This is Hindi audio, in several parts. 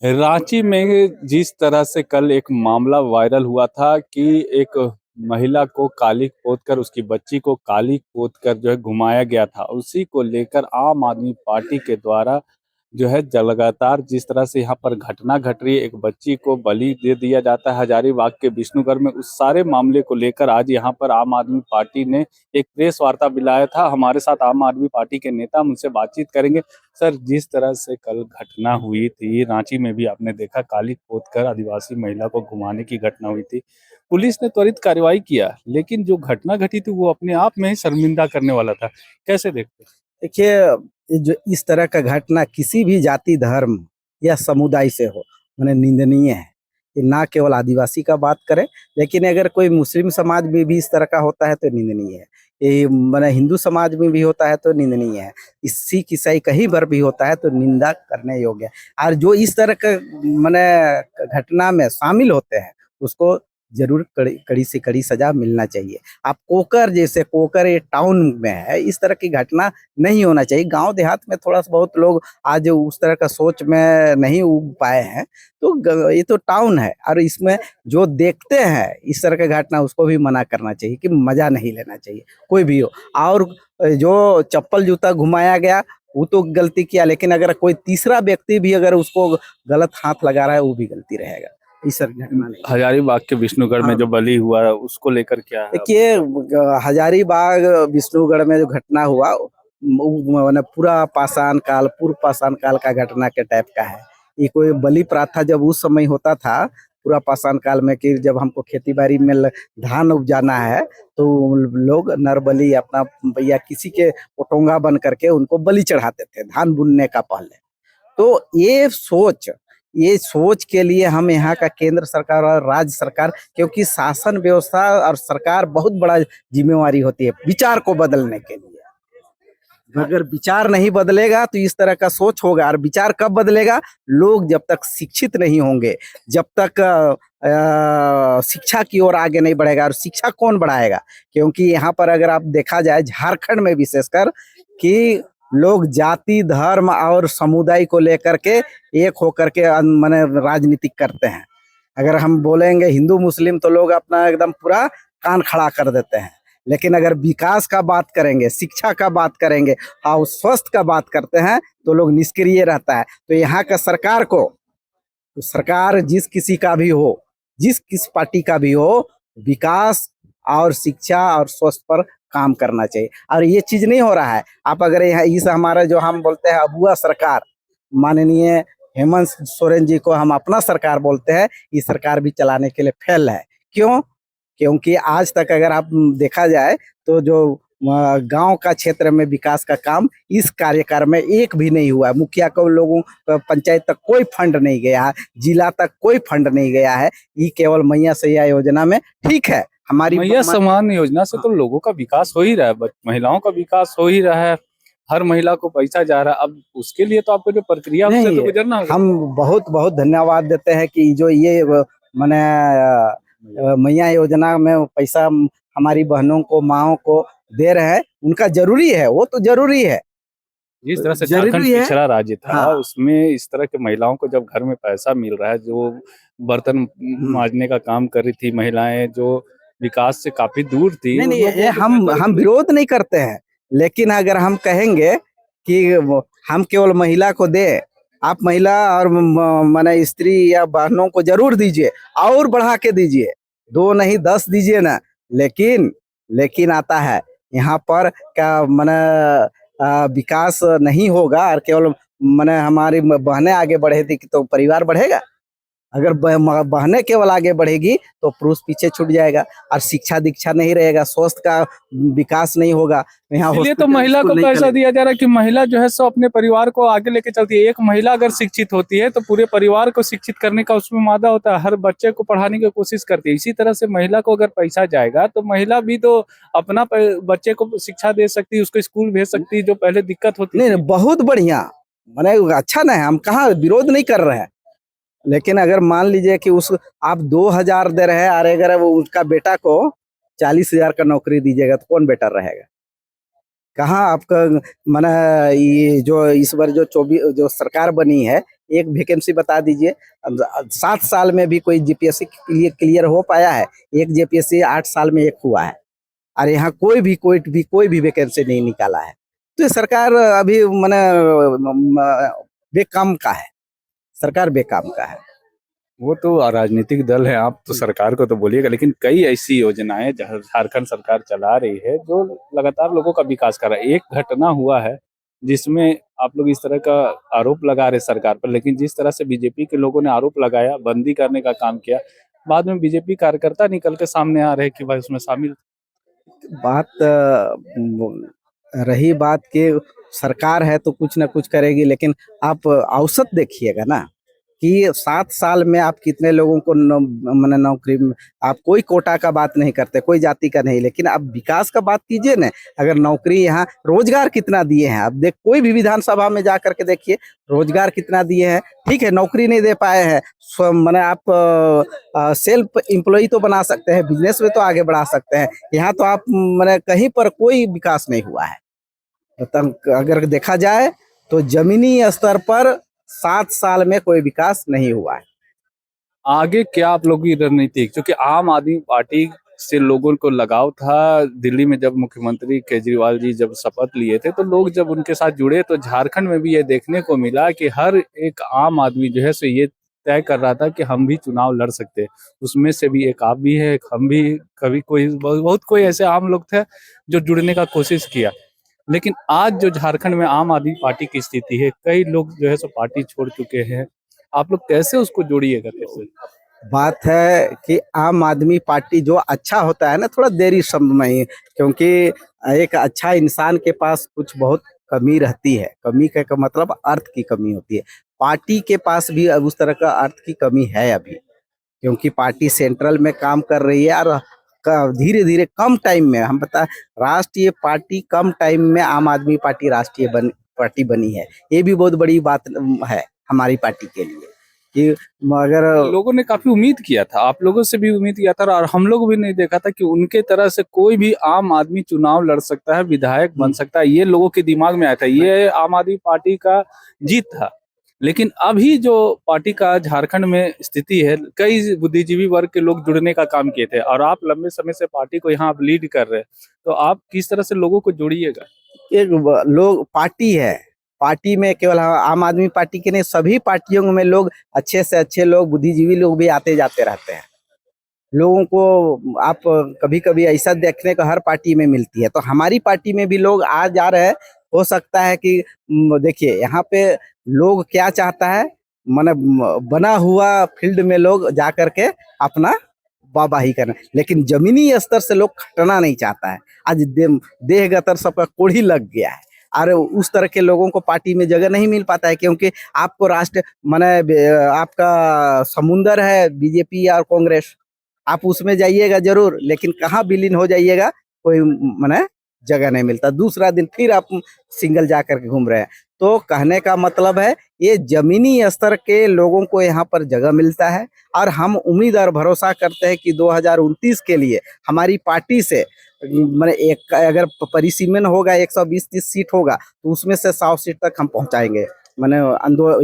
रांची में जिस तरह से कल एक मामला वायरल हुआ था कि एक महिला को कालिख पोत कर उसकी बच्ची को कालिख पोत कर जो है घुमाया गया था, उसी को लेकर आम आदमी पार्टी के द्वारा जो है लगातार जिस तरह से यहाँ पर घटना घट रही है, एक बच्ची को बलि दे दिया जाता है हजारीबाग के विष्णुगढ़ में, उस सारे मामले को लेकर आज यहाँ पर आम आदमी पार्टी ने एक प्रेस वार्ता बुलाया था। हमारे साथ आम आदमी पार्टी के नेता, हम उनसे बातचीत करेंगे। सर, जिस तरह से कल घटना हुई थी रांची में भी आपने देखा, कालिख पोत कर आदिवासी महिला को घुमाने की घटना हुई थी, पुलिस ने त्वरित कार्रवाई किया, लेकिन जो घटना घटी थी वो अपने आप में ही शर्मिंदा करने वाला था। कैसे देखते हैं? देखिए, ये जो इस तरह का घटना किसी भी जाति धर्म या समुदाय से हो, माने निंदनीय है। ये ना केवल आदिवासी का बात करें, लेकिन अगर कोई मुस्लिम समाज में भी इस तरह का होता है तो निंदनीय है। ये माने हिंदू समाज में भी होता है तो निंदनीय है। इस सिख ईसाई कहीं पर भी होता है तो निंदा करने योग्य है। और जो इस तरह का माने घटना में शामिल होते हैं उसको जरूर कड़ी कड़ी से कड़ी सजा मिलना चाहिए। आप कोकर जैसे, कोकर ये टाउन में है, इस तरह की घटना नहीं होना चाहिए। गांव देहात में थोड़ा सा बहुत लोग आज उस तरह का सोच में नहीं उग पाए हैं, तो ये तो टाउन है और इसमें जो देखते हैं इस तरह का घटना उसको भी मना करना चाहिए कि मजा नहीं लेना चाहिए कोई भी हो। और जो चप्पल जूता घुमाया गया वो तो गलती किया, लेकिन अगर कोई तीसरा व्यक्ति भी अगर उसको गलत हाथ लगा रहा है वो भी गलती रहेगा। इस तरह की घटना नहीं। हजारीबाग के विष्णुगढ़ में हाँ। जो बलि हुआ है, उसको लेकर क्या है? देखिए, हजारीबाग विष्णुगढ़ में जो घटना हुआ माने पूरा पाषाण काल, पूर्व पाषाण काल का घटना के टाइप का है। ये कोई बलि प्रथा जब उस समय होता था पूरा पाषाण काल में, कि जब हमको खेती बाड़ी में धान उपजाना है तो लोग नर बलि अपना या किसी के पोटोंगा बन करके उनको बलि चढ़ाते थे धान बुनने का पहले। तो ये सोच के लिए हम यहाँ का केंद्र सरकार और राज्य सरकार, क्योंकि शासन व्यवस्था और सरकार बहुत बड़ा जिम्मेवारी होती है विचार को बदलने के लिए। अगर विचार नहीं बदलेगा तो इस तरह का सोच होगा। और विचार कब बदलेगा? लोग जब तक शिक्षित नहीं होंगे, जब तक शिक्षा की ओर आगे नहीं बढ़ेगा। और शिक्षा कौन बढ़ाएगा? क्योंकि यहाँ पर अगर आप देखा जाए झारखंड में विशेषकर कि लोग जाति धर्म और समुदाय को लेकर के एक होकर के माने राजनीति करते हैं। अगर हम बोलेंगे हिंदू मुस्लिम तो लोग अपना एकदम पूरा कान खड़ा कर देते हैं, लेकिन अगर विकास का बात करेंगे, शिक्षा का बात करेंगे और स्वास्थ्य का बात करते हैं तो लोग निष्क्रिय रहता है। तो यहाँ का सरकार को, तो सरकार जिस किसी का भी हो, जिस किस पार्टी का भी हो, विकास और शिक्षा और स्वास्थ्य पर काम करना चाहिए। और ये चीज नहीं हो रहा है। आप अगर यहाँ इस हमारा जो हम बोलते हैं अबुआ सरकार, माननीय हेमंत सोरेन जी को हम अपना सरकार बोलते हैं, ये सरकार भी चलाने के लिए फेल है। क्यों? क्योंकि आज तक अगर आप देखा जाए तो जो गांव का क्षेत्र में विकास का काम इस कार्यकाल में एक भी नहीं हुआ है। मुखिया को लोगों पंचायत तक कोई फंड नहीं गया है, जिला तक कोई फंड नहीं गया है। ये केवल मैया सैया योजना में ठीक है। हमारी मैया सम्मान योजना से तो लोगों का विकास हो ही रहा है, महिलाओं का विकास हो ही रहा है, हर महिला को पैसा जा रहा है। अब उसके लिए तो आपको जो प्रक्रिया उससे तो गुजरना होगा। हम बहुत बहुत धन्यवाद देते हैं कि जो ये मैंने मैया योजना में पैसा हमारी बहनों को, माओ को दे रहे हैं। उनका जरूरी है, वो तो जरूरी है। जिस तरह से झारखंड पिछड़ा राज्य था, हाँ। उसमें इस तरह के महिलाओं को जब घर में पैसा मिल रहा है, जो बर्तन मांजने का काम कर रही थी महिलाएं, जो विकास से काफी दूर थी, नहीं, ये हम विरोध नहीं करते हैं, लेकिन अगर हम कहेंगे कि हम केवल महिला को दे, आप महिला और माने स्त्री या बहनों को जरूर दीजिए और बढ़ा के दीजिए, 2 नहीं 10 दीजिए ना। लेकिन आता है यहाँ पर क्या माने विकास नहीं होगा और केवल माने हमारी बहनें आगे बढ़ेगी तो परिवार बढ़ेगा। अगर बहनें केवल आगे बढ़ेगी तो पुरुष पीछे छूट जाएगा और शिक्षा दीक्षा नहीं रहेगा, स्वास्थ्य का विकास नहीं होगा। यहाँ इसलिए तो महिला को पैसा दिया जा रहा है कि महिला जो है सो अपने परिवार को आगे लेके चलती है। एक महिला अगर शिक्षित होती है तो पूरे परिवार को शिक्षित करने का उसमें मादा होता है, हर बच्चे को पढ़ाने की कोशिश करती है। इसी तरह से महिला को अगर पैसा जाएगा तो महिला भी तो अपना बच्चे को शिक्षा दे सकती है, उसको स्कूल भेज सकती है, जो पहले दिक्कत होती नहीं, बहुत बढ़िया, मैंने अच्छा ना है, हम कहाँ विरोध नहीं कर रहे हैं। लेकिन अगर मान लीजिए कि उस आप 2000 दे रहे हैं और अगर वो उसका बेटा को 40,000 का नौकरी दीजिएगा तो कौन बेटर रहेगा? कहाँ आपका माना ये जो इस बार जो 24 जो सरकार बनी है एक वैकेंसी बता दीजिए। 7 साल में भी कोई जीपीएससी क्लियर हो पाया है? एक जीपीएससी 8 साल में एक हुआ है, और यहाँ कोई भी वैकेंसी नहीं निकाला है। तो ये सरकार अभी मैंने बेकाम का है, सरकार बेकाम का है। वो तो राजनीतिक दल है, आप तो सरकार को तो बोलिएगा, लेकिन कई ऐसी योजनाएं झारखंड सरकार चला रही है जो लगातार लोगों का विकास कर रहा है। एक घटना हुआ है जिसमें आप लोग इस तरह का आरोप लगा रहे सरकार पर, लेकिन जिस तरह से बीजेपी के लोगों ने आरोप लगाया, बंदी करने का काम किया, बाद में बीजेपी कार्यकर्ता निकल के सामने आ रहे हैं कि भाई उसमें शामिल। बात रही बात कि सरकार है तो कुछ ना कुछ करेगी, लेकिन आप औसत देखिएगा ना कि 7 साल में आप कितने लोगों को मैंने नौकरी में, आप कोई कोटा का बात नहीं करते, कोई जाति का नहीं, लेकिन आप विकास का बात कीजिए ना। अगर नौकरी यहाँ रोजगार कितना दिए हैं आप देख, कोई भी विधानसभा में जा करके देखिए रोजगार कितना दिए हैं। ठीक है, नौकरी नहीं दे पाए हैं, मैंने आप सेल्फ एम्प्लॉय तो बना सकते हैं, बिजनेस में तो आगे बढ़ा सकते हैं। यहाँ तो आप मैंने कहीं पर कोई विकास नहीं हुआ है। मतलब अगर देखा जाए तो जमीनी स्तर पर 7 साल में कोई विकास नहीं हुआ है। आगे क्या आप लोगों की रणनीति, क्योंकि आम आदमी पार्टी से लोगों को लगाव था। दिल्ली में जब मुख्यमंत्री केजरीवाल जी जब शपथ लिए थे तो लोग जब उनके साथ जुड़े तो झारखंड में भी ये देखने को मिला कि हर एक आम आदमी जो है सो ये तय कर रहा था कि हम भी चुनाव लड़ सकते हैं। उसमें से भी एक आप भी है, एक हम भी, कभी कोई बहुत कोई ऐसे आम लोग थे जो जुड़ने का कोशिश किया। लेकिन आज जो झारखंड में आम आदमी पार्टी की स्थिति है, कई लोग जो है सो पार्टी छोड़ चुके हैं, आप लोग कैसे उसको जोड़िएगा कैसे? बात है कि आम आदमी पार्टी जो अच्छा होता है ना, थोड़ा देरी समय, क्योंकि एक अच्छा इंसान के पास कुछ बहुत कमी रहती है। कमी का मतलब अर्थ की कमी होती है। पार्टी के पास भी अब उस तरह का अर्थ की कमी है अभी, क्योंकि पार्टी सेंट्रल में काम कर रही है, और धीरे धीरे कम टाइम में, हम बता, राष्ट्रीय पार्टी कम टाइम में आम आदमी पार्टी पार्टी बनी है। ये भी बहुत बड़ी बात है हमारी पार्टी के लिए कि अगर लोगों ने काफी उम्मीद किया था, आप लोगों से भी उम्मीद किया था, और हम लोग भी नहीं देखा था कि उनके तरह से कोई भी आम आदमी चुनाव लड़ सकता है, विधायक बन सकता है। ये लोगों के दिमाग में आया था, ये आम आदमी पार्टी का जीत था। लेकिन अभी जो पार्टी का झारखंड में स्थिति है, कई बुद्धिजीवी वर्ग के लोग जुड़ने का काम किए थे, और आप लंबे समय से पार्टी को यहाँ आप लीड कर रहे हैं, तो आप किस तरह से लोगों को जोड़िएगा? एक लोग पार्टी है, पार्टी में केवल आम आदमी पार्टी के नहीं, सभी पार्टियों में लोग, अच्छे से अच्छे लोग, बुद्धिजीवी लोग भी आते जाते रहते हैं। लोगों को आप कभी कभी ऐसा देखने को हर पार्टी में मिलती है, तो हमारी पार्टी में भी लोग आ जा रहे हैं। हो सकता है कि देखिए यहाँ पे लोग क्या चाहता है, माने बना हुआ फील्ड में लोग जा करके अपना वाहवाही करना, लेकिन जमीनी स्तर से लोग खटना नहीं चाहता है। आज देह गतर सबका कोढ़ी लग गया है, और उस तरह के लोगों को पार्टी में जगह नहीं मिल पाता है, क्योंकि आपको राष्ट्र माने आपका समुंदर है बीजेपी और कांग्रेस, आप उसमें जाइएगा जरूर, लेकिन कहाँ विलीन हो जाइएगा कोई माने जगह नहीं मिलता। दूसरा दिन फिर आप सिंगल जा करके घूम रहे हैं। तो कहने का मतलब है, ये जमीनी स्तर के लोगों को यहाँ पर जगह मिलता है, और हम उम्मीद और भरोसा करते हैं कि 2029 के लिए हमारी पार्टी से मैंने एक अगर परिसीमन होगा 120-130 सीट होगा, तो उसमें से 100 सीट तक हम पहुंचाएंगे। मैंने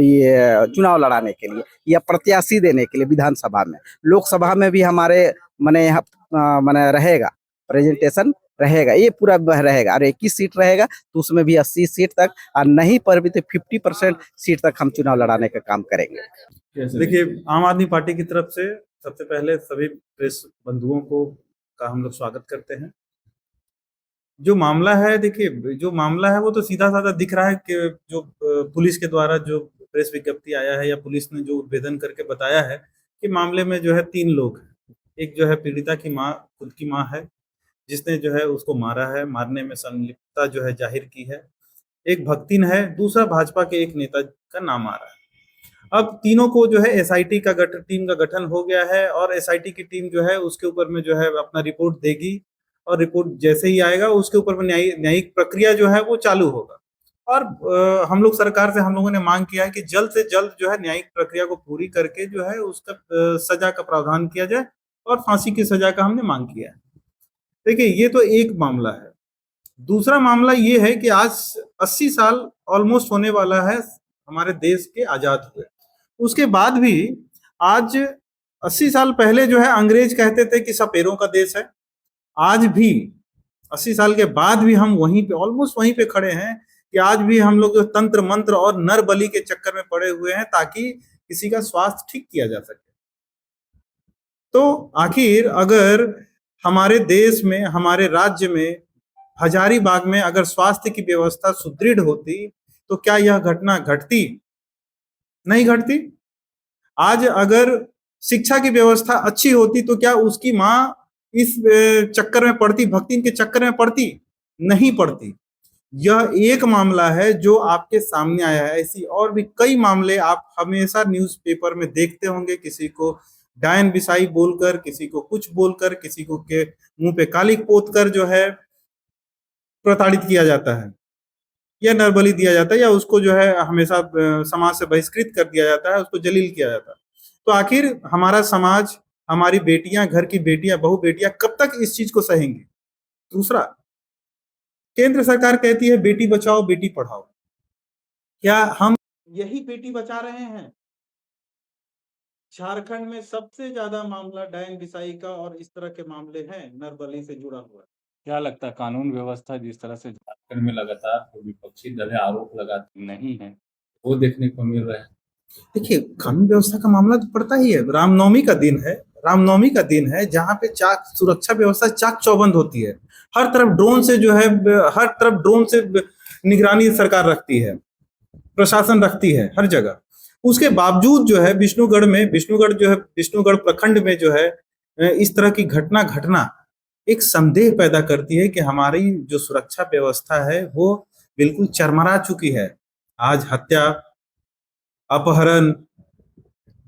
ये चुनाव लड़ाने के लिए या प्रत्याशी देने के लिए विधानसभा में, लोकसभा में भी हमारे मैंने यहाँ मैंने रहेगा, प्रेजेंटेशन रहेगा, ये पूरा रहेगा। और 21 सीट रहेगा तो उसमें भी 80 सीट तक, और नहीं पर भी तो 50% सीट तक हम चुनाव लड़ाने का काम करेंगे। देखिए, आम आदमी पार्टी की तरफ से सबसे पहले सभी प्रेस बंधुओं को का हम लोग स्वागत करते हैं। जो मामला है, देखिए जो मामला है वो तो सीधा साधा दिख रहा है कि जो पुलिस के द्वारा जो प्रेस विज्ञप्ति आया है, या पुलिस ने जो उद्भेदन करके बताया है कि मामले में जो है 3 लोग हैं। एक जो है पीड़िता की माँ, खुद की माँ है, जिसने जो है उसको मारा है, मारने में संलिप्तता जो है जाहिर की है। एक भक्तिन है, दूसरा भाजपा के एक नेता का नाम आ रहा है। अब तीनों को जो है एसआईटी का टीम का गठन हो गया है, और एसआईटी की टीम जो है उसके ऊपर में जो है अपना रिपोर्ट देगी, और रिपोर्ट जैसे ही आएगा उसके ऊपर में न्यायिक प्रक्रिया जो है वो चालू होगा। और हम लोग सरकार से हम लोगों ने मांग किया है कि जल्द से जल्द जो है न्यायिक प्रक्रिया को पूरी करके जो है उसका सजा का प्रावधान किया जाए, और फांसी की सजा का हमने मांग किया है। देखिए, ये तो एक मामला है। दूसरा मामला ये है कि आज 80 साल ऑलमोस्ट होने वाला है हमारे देश के आजाद हुए। उसके बाद भी आज 80 साल पहले जो है अंग्रेज कहते थे कि सपेरों का देश है, आज भी 80 साल के बाद भी हम वहीं पे ऑलमोस्ट वहीं पे खड़े हैं कि आज भी हम लोग तंत्र मंत्र और नर बलि के चक्कर में पड़े हुए हैं ताकि किसी का स्वास्थ्य ठीक किया जा सके। तो आखिर अगर हमारे देश में, हमारे राज्य में, हजारीबाग में अगर स्वास्थ्य की व्यवस्था सुदृढ़ होती तो क्या यह घटना घटती? नहीं घटती। आज अगर शिक्षा की व्यवस्था अच्छी होती तो क्या उसकी माँ इस चक्कर में पड़ती, भक्ति के चक्कर में पड़ती? नहीं पड़ती। यह एक मामला है जो आपके सामने आया है। ऐसी और भी कई मामले आप हमेशा न्यूज़पेपर में देखते होंगे। किसी को डायन बिसाई बोलकर, किसी को कुछ बोलकर, किसी को के मुंह पे कालिक पोत कर जो है प्रताड़ित किया जाता है, या नरबली दिया जाता है, या उसको जो है हमेशा समाज से बहिष्कृत कर दिया जाता है, उसको जलील किया जाता है। तो आखिर हमारा समाज, हमारी बेटियां, घर की बेटियां, बहू बेटियां कब तक इस चीज को सहेंगी? दूसरा, केंद्र सरकार कहती है बेटी बचाओ बेटी पढ़ाओ। क्या हम यही बेटी बचा रहे हैं? झारखंड में सबसे ज्यादा मामला डायन बिसाई का और इस तरह के मामले हैं नरबली से जुड़ा हुआ। क्या लगता है कानून व्यवस्था जिस तरह से झारखंड में लगातार जो विपक्षी दल है आरोप लगाती नहीं है, वो देखने को मिल रहा है? देखिए, कानून व्यवस्था का मामला तो पड़ता ही है। रामनवमी का दिन है, रामनवमी का दिन है जहाँ पे चाक सुरक्षा व्यवस्था चाक चौबंद होती है। हर तरफ ड्रोन से जो है, हर तरफ ड्रोन से निगरानी सरकार रखती है, प्रशासन रखती है हर जगह। उसके बावजूद जो है विष्णुगढ़ प्रखंड में जो है इस तरह की घटना घटना एक संदेह पैदा करती है कि हमारी जो सुरक्षा व्यवस्था है वो बिल्कुल चरमरा चुकी है। आज हत्या, अपहरण,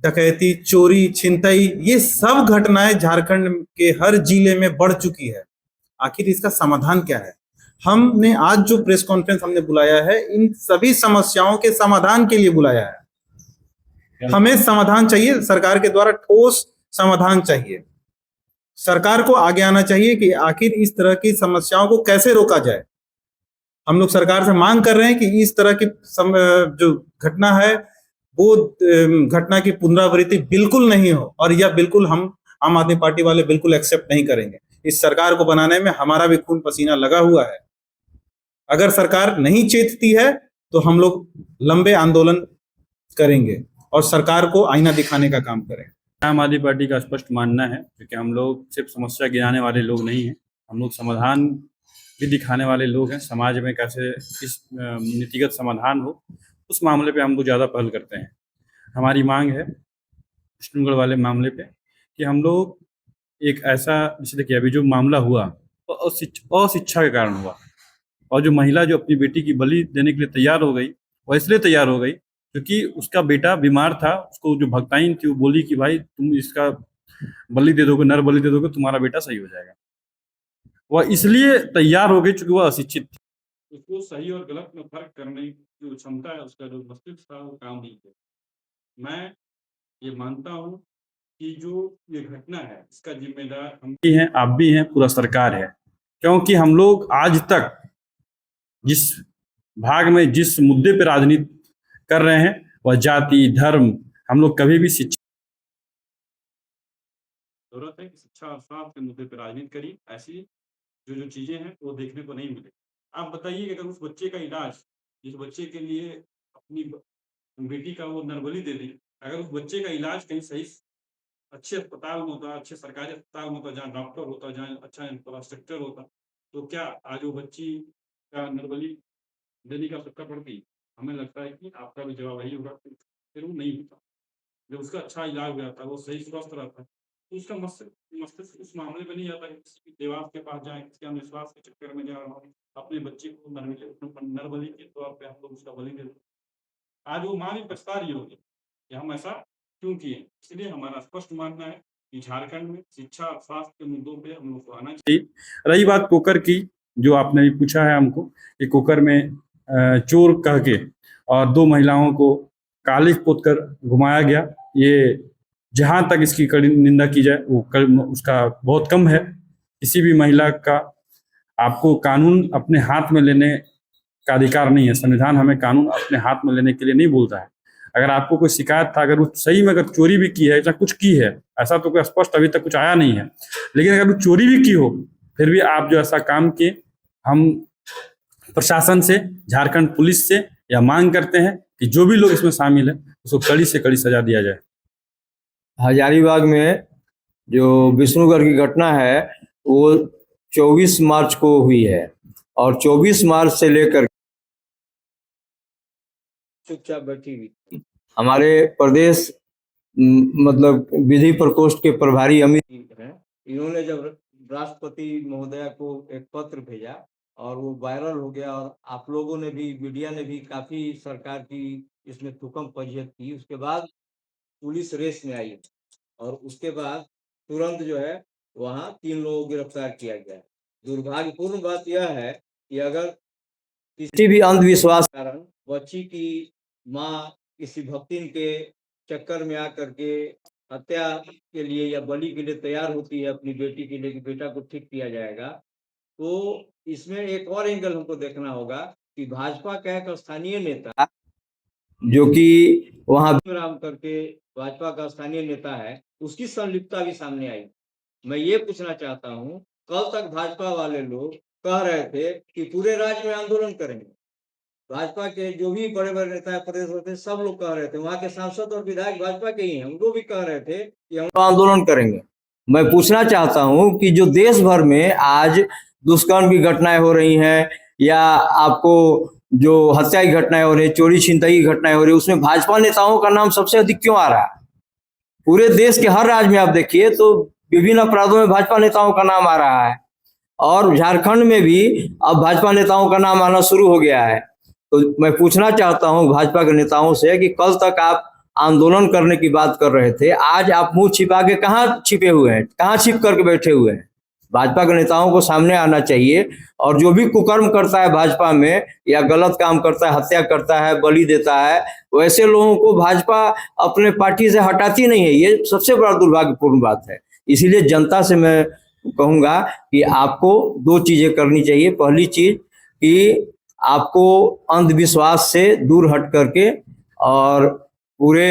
डकैती, चोरी, छिनतई, ये सब घटनाएं झारखंड के हर जिले में बढ़ चुकी है। आखिर इसका समाधान क्या है? हमने आज जो प्रेस कॉन्फ्रेंस हमने बुलाया है, इन सभी समस्याओं के समाधान के लिए बुलाया है। हमें समाधान चाहिए, सरकार के द्वारा ठोस समाधान चाहिए। सरकार को आगे आना चाहिए कि आखिर इस तरह की समस्याओं को कैसे रोका जाए। हम लोग सरकार से मांग कर रहे हैं कि इस तरह की जो घटना है वो घटना की पुनरावृत्ति बिल्कुल नहीं हो, और यह बिल्कुल हम आम आदमी पार्टी वाले बिल्कुल एक्सेप्ट नहीं करेंगे। इस सरकार को बनाने में हमारा भी खून पसीना लगा हुआ है। अगर सरकार नहीं चेतती है तो हम लोग लंबे आंदोलन करेंगे और सरकार को आईना दिखाने का काम करें। आम आदमी पार्टी का स्पष्ट मानना है, क्योंकि हम लोग सिर्फ समस्या गिनाने वाले लोग नहीं हैं, हम लोग समाधान भी दिखाने वाले लोग हैं। समाज में कैसे इस नीतिगत समाधान हो, उस मामले पे हम लोग ज़्यादा पहल करते हैं। हमारी मांग है विष्णुगढ़ वाले मामले पे कि हम लोग एक ऐसा, जैसे देखिए अभी जो मामला हुआ वो अशिक्षा के कारण हुआ, और जो महिला जो अपनी बेटी की बलि देने के लिए तैयार हो गई, वो इसलिए तैयार हो गई क्योंकि उसका बेटा बीमार था। उसको जो भक्ताइन थी वो बोली कि भाई तुम इसका बलि दे दोगे, नर बलि दे दोगे, तुम्हारा बेटा सही हो जाएगा। वह इसलिए तैयार हो गई क्योंकि वह अशिक्षित थी। उसको सही और गलत में फर्क करने की जो क्षमता है, उसका जो मस्तिष्क था, वो काम नहीं किया। मैं ये मानता हूँ कि जो ये घटना है इसका जिम्मेदार हम भी हैं, आप भी हैं, पूरा सरकार है। क्योंकि हम लोग आज तक जिस भाग में, जिस मुद्दे पे राजनीति कर रहे हैं, वह जाति, धर्म, हम लोग कभी भी शिक्षा जरूरत है कि शिक्षा और स्वास्थ्य के मुद्दे पे राजनीति करी। ऐसी जो चीजें हैं वो देखने को नहीं मिले। आप बताइए कि अगर उस बच्चे का इलाज, जिस बच्चे के लिए अपनी बेटी का वो नरबली दे दी, अगर उस बच्चे का इलाज कहीं सही अच्छे अस्पताल में होता, अच्छे सरकारी अस्पताल में होता, जहाँ डॉक्टर होता, जहाँ अच्छा इंफ्रास्ट्रक्चर होता, तो क्या आज वो बच्ची का नरबली देने की आवश्यकता पड़ती? हमें लगता है कि आपका भी जवाब यही होगा कि फिर वो नहीं होता। जब उसका अच्छा इलाज हो जाता है, वो सही स्वस्थ रहता है, तो उसका मस्तिष्क उस मामले में नहीं जाता है किसी देवास के पास जाए, किसी अंधविश्वास के चक्कर में जाए, अपने बच्चे को नरबली के तौर पे हम लोग उसका बलि दे दें। आज वो माँ भी पछता रही होगी कि हम ऐसा क्यों किए। इसलिए हमारा स्पष्ट मानना है कि झारखंड में शिक्षा और स्वास्थ्य के मुद्दों पे हम लोग को आना चाहिए। रही बात कोकर की, जो आपने भी पूछा है हमको, कि कोकर में चोर कह के और 2 महिलाओं को कालिख पोत कर घुमाया गया, ये जहाँ तक इसकी कड़ी निंदा की जाए वो उसका बहुत कम है। किसी भी महिला का आपको कानून अपने हाथ में लेने का अधिकार नहीं है। संविधान हमें कानून अपने हाथ में लेने के लिए नहीं बोलता है। अगर आपको कोई शिकायत था, अगर वो सही में अगर चोरी भी की है या कुछ की है, ऐसा तो कोई स्पष्ट अभी तक कुछ आया नहीं है, लेकिन अगर वो चोरी भी की हो फिर भी आप जो ऐसा काम किए, हम प्रशासन से, झारखंड पुलिस से या मांग करते हैं कि जो भी लोग इसमें शामिल है उसको कड़ी से कड़ी सजा दिया जाए। हजारीबाग में जो विष्णुगढ़ की घटना है वो 24 मार्च को हुई है और 24 मार्च से लेकर चुपचाप बैठी हुई थी। हमारे प्रदेश मतलब विधि प्रकोष्ठ के प्रभारी अमित हैं, इन्होंने जब राष्ट्रपति महोदया को एक पत्र भेजा और वो वायरल हो गया और आप लोगों ने भी, मीडिया ने भी काफी सरकार की इसमें थूकम पजीहत की। उसके बाद पुलिस रेस में आई और उसके बाद तुरंत जो है वहाँ 3 लोगों को गिरफ्तार किया गया। दुर्भाग्यपूर्ण बात यह है कि अगर किसी भी अंधविश्वास के कारण बच्ची की माँ किसी भक्तिन के चक्कर में आकर के हत्या के लिए या बलि के लिए तैयार होती है अपनी बेटी के लिए कि बेटा को ठीक किया जाएगा, तो इसमें एक और एंगल हमको देखना होगा कि भाजपा का एक स्थानीय नेता जो कि वहाँ राम करके भाजपा का स्थानीय नेता है, उसकी संलिप्तता भी सामने आई। मैं ये पूछना चाहता हूँ, कल तक भाजपा वाले लोग कह रहे थे कि पूरे राज्य में आंदोलन करेंगे। भाजपा के जो भी बड़े बड़े नेता है, प्रदेश होते, सब लोग कह रहे थे, वहाँ के सांसद और विधायक भाजपा के ही हैं, उनको भी कह रहे थे कि हम आंदोलन करेंगे। मैं पूछना चाहता हूँ कि जो देश भर में आज दुष्कर्म की घटनाएं हो रही हैं या आपको जो हत्या की घटनाएं हो रही, चोरी छिनतई की घटनाएं हो रही, उसमें भाजपा नेताओं का नाम सबसे अधिक क्यों आ रहा है? पूरे देश के हर राज्य में आप देखिए तो विभिन्न अपराधों में भाजपा नेताओं का नाम आ रहा है और झारखंड में भी अब भाजपा नेताओं का नाम आना शुरू हो गया है। तो मैं पूछना चाहता हूं भाजपा के नेताओं से कि कल तक आप आंदोलन करने की बात कर रहे थे, आज आप मुंह छिपा के कहाँ छिपे हुए हैं, कहाँ छिप करके बैठे हुए हैं? भाजपा के नेताओं को सामने आना चाहिए और जो भी कुकर्म करता है भाजपा में या गलत काम करता है, हत्या करता है, बलि देता है, वैसे लोगों को भाजपा अपने पार्टी से हटाती नहीं है। ये सबसे बड़ा दुर्भाग्यपूर्ण बात है। इसीलिए जनता से मैं कहूँगा कि आपको 2 चीजें करनी चाहिए। पहली चीज कि आपको अंधविश्वास से दूर हट करके और पूरे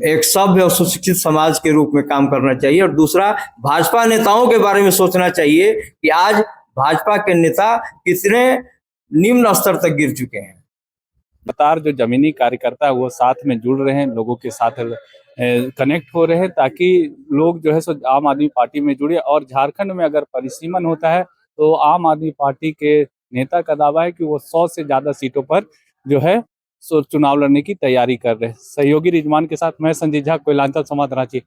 एक सभ्य और सुशिक्षित समाज के रूप में काम करना चाहिए और दूसरा भाजपा नेताओं के बारे में सोचना चाहिए कि आज भाजपा के नेता कितने निम्न स्तर तक गिर चुके हैं। लगातार जो जमीनी कार्यकर्ता है वो साथ में जुड़ रहे हैं, लोगों के साथ कनेक्ट हो रहे हैं ताकि लोग जो है सो आम आदमी पार्टी में जुड़े। और झारखंड में अगर परिसीमन होता है तो आम आदमी पार्टी के नेता का दावा है कि वो 100 से ज्यादा सीटों पर जो है सो चुनाव लड़ने की तैयारी कर रहे हैं। सहयोगी रिजवान के साथ मैं संजीव झा, कोयलांचल संवाद, रांची।